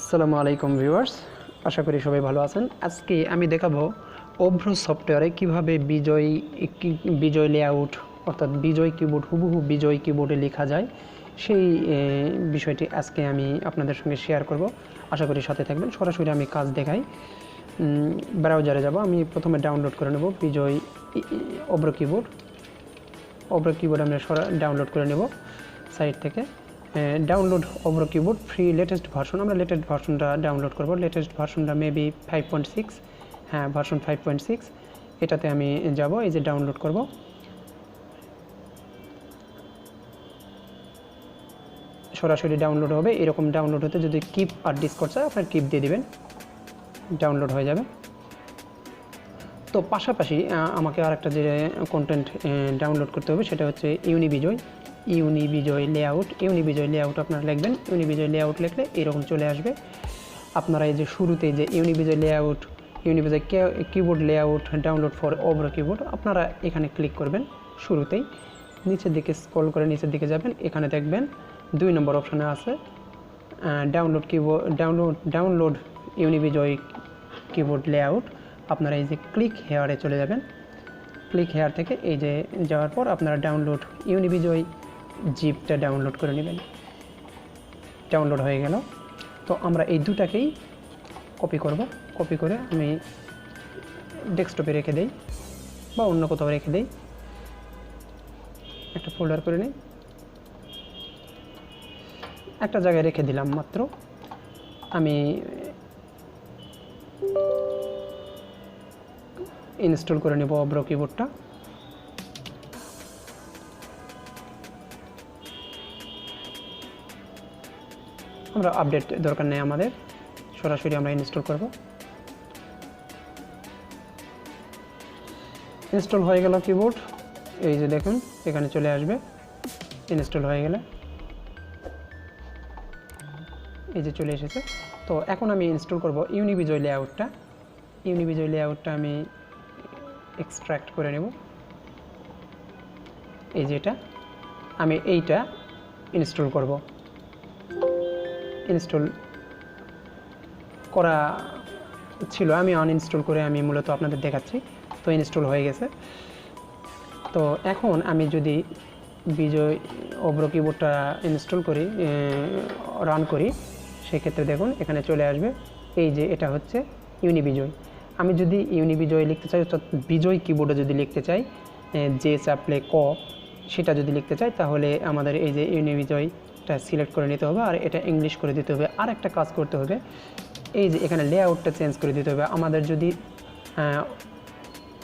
আসসালামু আলাইকুম ভিউয়ার্স, আশা করি সবাই ভালো আছেন। আজকে আমি দেখাবো অভ্র সফটওয়্যারে কিভাবে বিজয় লেআউট অর্থাৎ বিজয় কিবোর্ড হুবহু বিজয় কিবোর্ডে লেখা যায় সেই বিষয়টি আজকে আমি আপনাদের সঙ্গে শেয়ার করব। আশা করি সাথে থাকবেন। সরাসরি আমি কাজ দেখাই। ব্রাউজারে যাব। আমি প্রথমে ডাউনলোড করে নেব বিজয় অভ্র কিবোর্ড আমরা ডাউনলোড করে নেব সাইট থেকে। ডাউনলোড অভ্র কিবোর্ড ফ্রি লেটেস্ট ভার্সন, আমরা লেটেস্ট ভার্সনটা ডাউনলোড করব। লেটেস্ট ভার্সনটা মেবি 5.6, হ্যাঁ ভার্সন 5.6। এটাতে আমি যাব, এই যে ডাউনলোড করব। সরাসরি ডাউনলোড হবে। এরকম ডাউনলোড হতে যদি কিপ আর ডিসকর্ড চাই আপনার কিপ দিয়ে দিবেন, ডাউনলোড হয়ে যাবে। তো পাশাপাশি আমাকে আরেকটা যে কন্টেন্ট ডাউনলোড করতে হবে সেটা হচ্ছে ইউনিবিজয় লেআউট আপনারা লিখবেন। ইউনিবিজয় লেআউট লিখলে এরকম চলে আসবে। আপনারা এই যে শুরুতে যে Unibijoy keyboard layout download for Avro keyboard আপনারা এখানে ক্লিক করবেন। শুরুতেই নিচের দিকে স্ক্রল করে নিচের দিকে যাবেন, এখানে দেখবেন 2 নম্বর অপশানে আছে ডাউনলোড ইউনিবিজয় কিবোর্ড লেআউট। আপনারা এই যে ক্লিক হেয়ারে চলে যাবেন। ক্লিক হেয়ার থেকে এই যে যাওয়ার পর আপনারা ডাউনলোড ইউনিবিজয় জিপটা ডাউনলোড করে নেবেন। ডাউনলোড হয়ে গেল। তো আমরা এই দুটাকেই কপি করব। কপি করে আমি ডেস্কটপে রেখে দেই বা অন্য কোথাও রেখে দেই, একটা ফোল্ডার করে নিই, একটা জায়গায় রেখে দিলাম মাত্র। আমি ইনস্টল করে নেব অভ্র কিবোর্ডটা। আমরা আপডেট দরকার নেই আমাদের, সরাসরি আমরা ইনস্টল করব। ইনস্টল হয়ে গেল কিবোর্ড, এই যে দেখুন এখানে চলে আসবে ইনস্টল হয়ে গেলে, এই যে চলে এসেছে। তো এখন আমি ইনস্টল করব ইউনিবিজয় লেআউটটা আমি এক্সট্রাক্ট করে নেব। এই যেটা আমি এইটা ইনস্টল করব। ইনস্টল করা ছিল, আমি আনইনস্টল করে আমি মূলত আপনাদের দেখাচ্ছি। তো ইনস্টল হয়ে গেছে। তো এখন আমি যদি অভ্র কিবোর্ডটা ইনস্টল করি, রান করি, সেক্ষেত্রে দেখুন এখানে চলে আসবে এই যে এটা হচ্ছে ইউনিবিজয়। আমি যদি ইউনিবিজয় লিখতে চাই অর্থাৎ বিজয় কিবোর্ডে যদি লিখতে চাই, যে চাপলে ক সেটা যদি লিখতে চাই, তাহলে আমাদের এই যে ইউনিবিজয়টা সিলেক্ট করে নিতে হবে আর এটা ইংলিশ করে দিতে হবে। আর একটা কাজ করতে হবে, এই যে এখানে লেআউটটা চেঞ্জ করে দিতে হবে। আমাদের যদি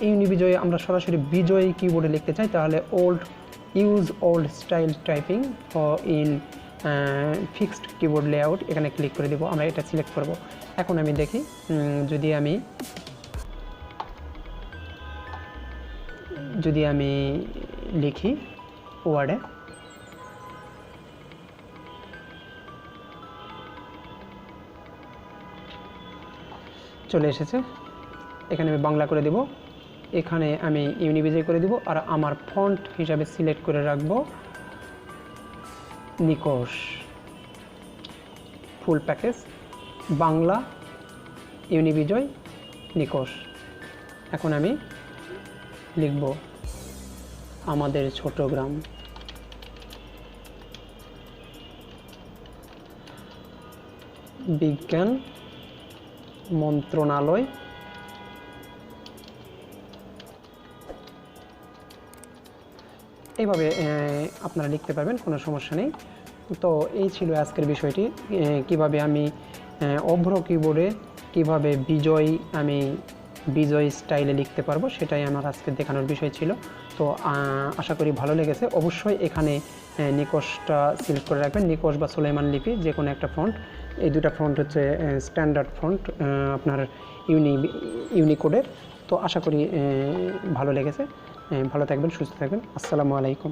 ইউনিবিজয় আমরা সরাসরি বিজয় কিবোর্ডে লিখতে চাই, তাহলে use old style typing in fixed keyboard layout এখানে ক্লিক করে দেব। আমরা এটা সিলেক্ট করব। এখন আমি দেখি, যদি আমি লিখি ওয়ার্ডে, চলে এসেছে। এখানে আমি বাংলা করে দেব, এখানে আমি ইউনিবিজয় করে দেব আর আমার ফন্ট হিসাবে সিলেক্ট করে রাখব নিকোশ ফুল প্যাকেজ বাংলা ইউনিবিজয় নিকোশ। এখন আমি লিখব আমাদের ছোট গ্রাম, বিজ্ঞান মন্ত্রণালয়, এইভাবে আপনারা লিখতে পারবেন, কোনো সমস্যা নেই। তো এই ছিল আজকের বিষয়টি, কিভাবে আমি অভ্র কিবোর্ডে কিভাবে বিজয় স্টাইলে লিখতে পারবো, সেটাই আমার আজকে দেখানোর বিষয় ছিল। তো আশা করি ভালো লেগেছে। অবশ্যই এখানে নিকোশটা সিলেক্ট করে রাখবেন, নিকোশ বা সুলাইমান লিপি যে কোনো একটা ফন্ট। এই দুটা ফন্ট হচ্ছে স্ট্যান্ডার্ড ফন্ট আপনার ইউনিকোডের। তো আশা করি ভালো লেগেছে। ভালো থাকবেন, সুস্থ থাকবেন। আসসালামু আলাইকুম।